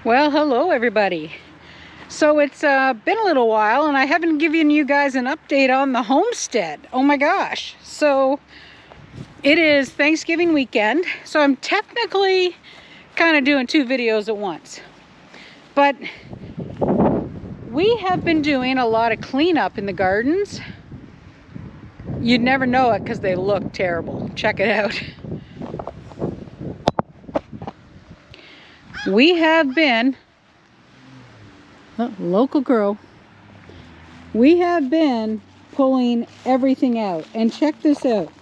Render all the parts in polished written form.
Well, hello everybody. So it's been a little while and I haven't given you guys an update on the homestead. Oh my gosh. So it is Thanksgiving weekend. So I'm technically kind of doing two videos at once. But we have been doing a lot of cleanup in the gardens. You'd never know it because they look terrible. Check it out. We have been, local grow, we have been pulling everything out. And check this out.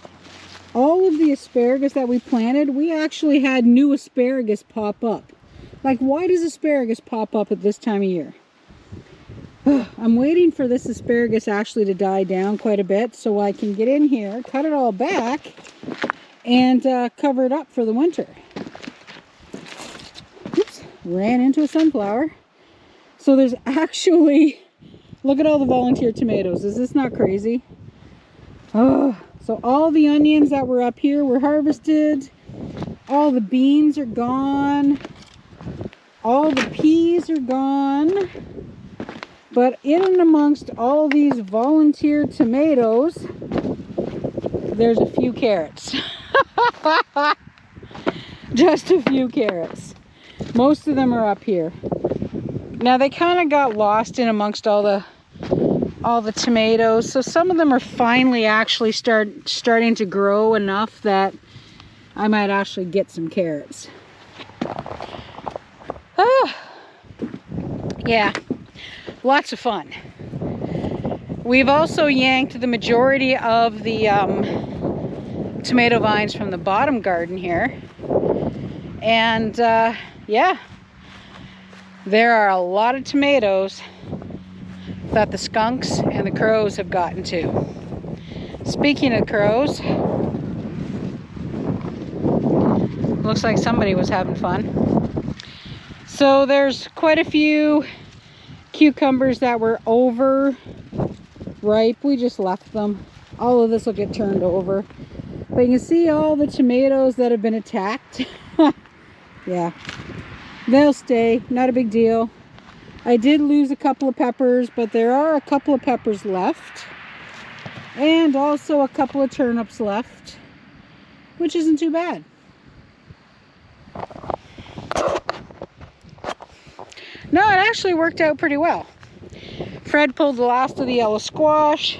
All of the asparagus that we planted, we actually had new asparagus pop up. Like, why does asparagus pop up at this time of year? I'm waiting for this asparagus actually to die down quite a bit so I can get in here, cut it all back, and cover it up for the winter. Oops, ran into a sunflower. So there's actually, look at all the volunteer tomatoes. Is this not crazy? Oh, so all the onions that were up here were harvested. All the beans are gone. All the peas are gone. But in and amongst all these volunteer tomatoes, there's a few carrots. Just a few carrots. Most of them are up here. Now they kind of got lost in amongst all the tomatoes. So some of them are finally actually starting to grow enough that I might actually get some carrots. Yeah. Lots of fun. We've also yanked the majority of the tomato vines from the bottom garden here. And yeah, there are a lot of tomatoes that the skunks and the crows have gotten to. Speaking of crows, looks like somebody was having fun. So there's quite a few cucumbers that were over ripe. We just left them. All of this will get turned over. But you can see all the tomatoes that have been attacked. Yeah, they'll stay. Not a big deal. I did lose a couple of peppers, but there are a couple of peppers left. And also a couple of turnips left, which isn't too bad. No, it actually worked out pretty well. Fred pulled the last of the yellow squash.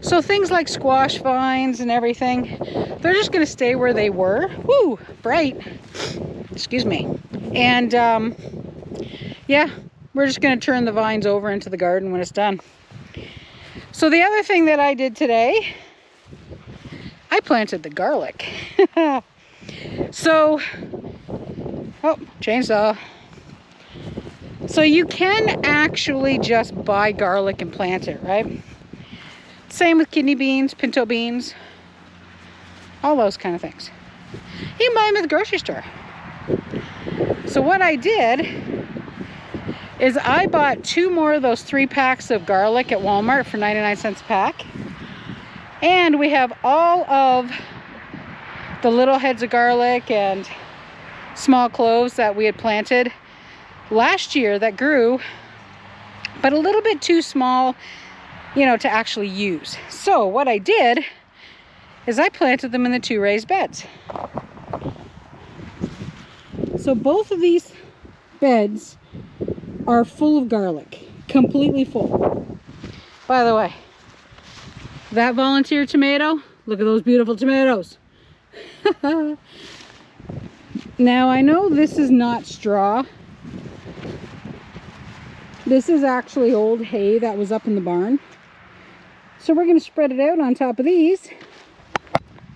So things like squash vines and everything, they're just going to stay where they were. Woo, bright. Excuse me. And yeah, we're just going to turn the vines over into the garden when it's done. So the other thing that I did today, I planted the garlic. So, oh, chainsaw. So you can actually just buy garlic and plant it, right? Same with kidney beans, pinto beans, all those kind of things. You can buy them at the grocery store. So what I did is I bought 2 more of those 3 packs of garlic at Walmart for 99 cents a pack. And we have all of the little heads of garlic and small cloves that we had planted last year that grew, but a little bit too small, you know, to actually use. So what I did is I planted them in the 2 raised beds. So both of these beds are full of garlic, completely full. By the way, that volunteer tomato, look at those beautiful tomatoes. Now I know this is not straw. This is actually old hay that was up in the barn. So we're going to spread it out on top of these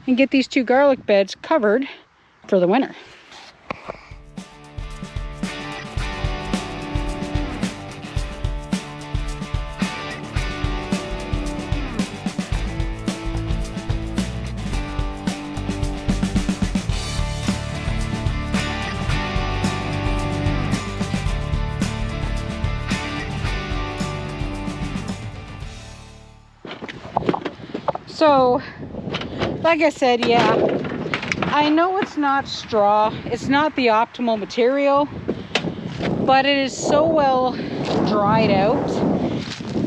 and get these 2 garlic beds covered for the winter. So, like I said, yeah, I know it's not straw. It's not the optimal material. but it is so well dried out.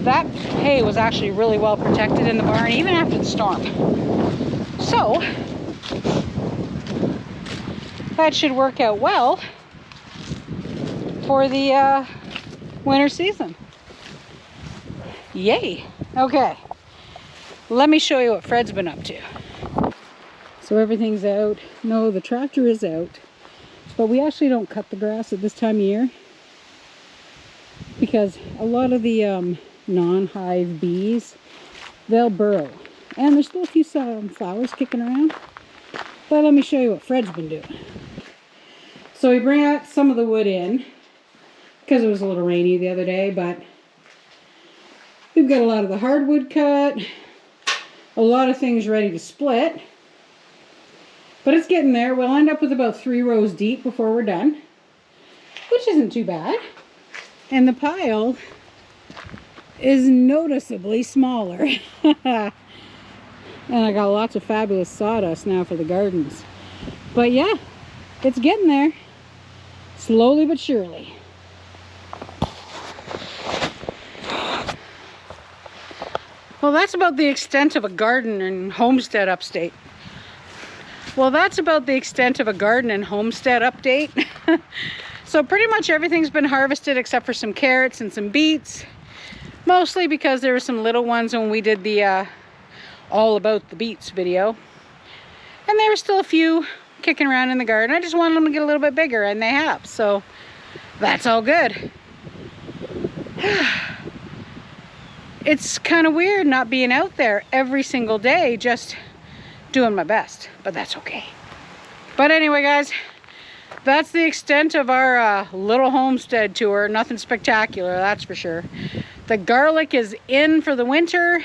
That hay was actually really well protected in the barn, even after the storm. So that should work out well for the winter season. Yay. Okay, let me show you what Fred's been up to. So everything's out. No, the tractor is out, but we actually don't cut the grass at this time of year because a lot of the non-hive bees, they'll burrow, and there's still a few flowers kicking around. But let me show you what Fred's been doing. So we brought some of the wood in because it was a little rainy the other day, but we've got a lot of the hardwood cut, a lot of things ready to split, but it's getting there. We'll end up with about 3 rows deep before we're done, which isn't too bad. And the pile is noticeably smaller. And I got lots of fabulous sawdust now for the gardens. But yeah, it's getting there. Slowly but surely. Well, that's about the extent of a garden in homestead upstate. So pretty much everything's been harvested except for some carrots and some beets. Mostly because there were some little ones when we did the all about the beets video. And there were still a few kicking around in the garden. I just wanted them to get a little bit bigger, and they have. So that's all good. It's kind of weird not being out there every single day, just doing my best, but that's okay. But anyway, guys, that's the extent of our little homestead tour. Nothing spectacular, that's for sure. The garlic is in for the winter,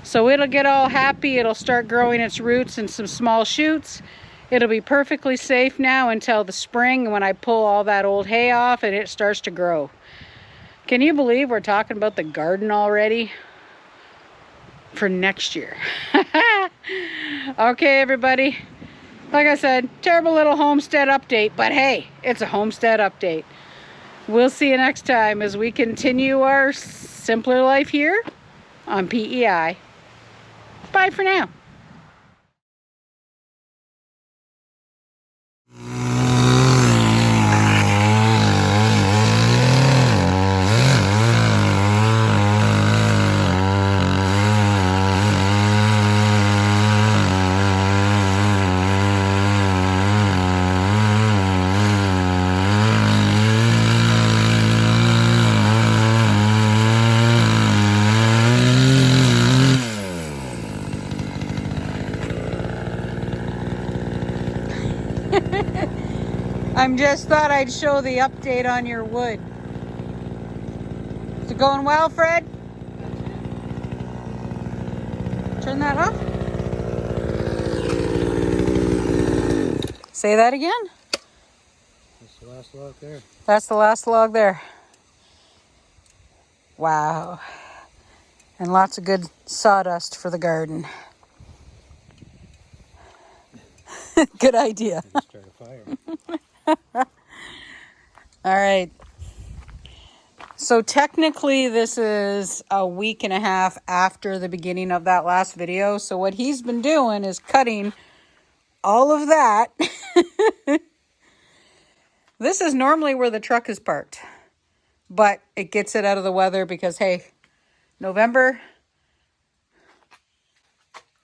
so it'll get all happy. It'll start growing its roots and some small shoots. It'll be perfectly safe now until the spring when I pull all that old hay off and it starts to grow. Can you believe we're talking about the garden already for next year? Okay, everybody. Like I said, terrible little homestead update, but hey, it's a homestead update. We'll see you next time as we continue our simpler life here on PEI. Bye for now. I just thought I'd show the update on your wood. Is it going well, Fred? Turn that off. Say that again. That's the last log there. That's the last log there. Wow. And lots of good sawdust for the garden. Good idea. Start a fire. All right. So technically this is a week and a half after the beginning of that last video. So what he's been doing is cutting all of that. This is normally where the truck is parked, but it gets it out of the weather because, hey, November,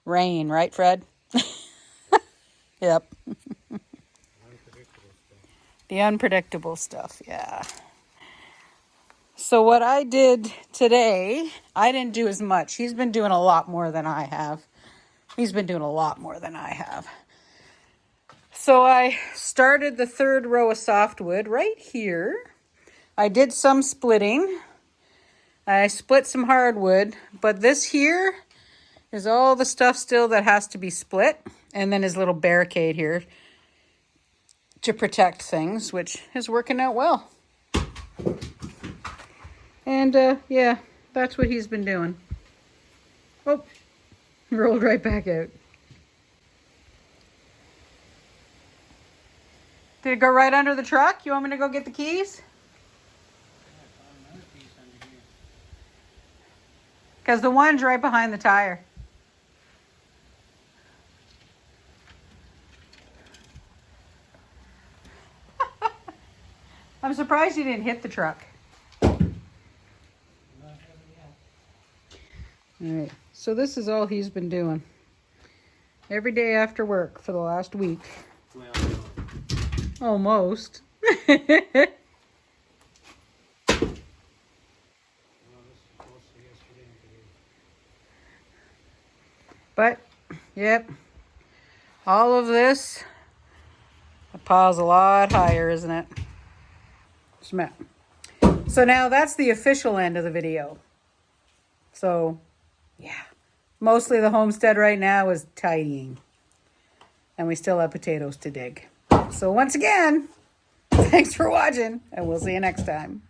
rain, right, Fred? Yep. The unpredictable stuff, yeah. So what I did today, I didn't do as much. He's been doing a lot more than I have. So I started the 3rd row of softwood right here. I did some splitting. I split some hardwood, but this here is all the stuff still that has to be split. And then his little barricade here to protect things, which is working out well. And yeah, that's what he's been doing. Oh, rolled right back out. Did it go right under the truck? You want me to go get the keys? Because the one's right behind the tire. I'm surprised you didn't hit the truck. All right, so this is all he's been doing. Every day after work for the last week. Well, Almost. this is close to yesterday and today. But, yep. All of this, the pile's a lot higher, isn't it? Smell. So now that's the official end of the video. So, yeah. Mostly the homestead right now is tidying. And we still have potatoes to dig. So once again, thanks for watching, and we'll see you next time.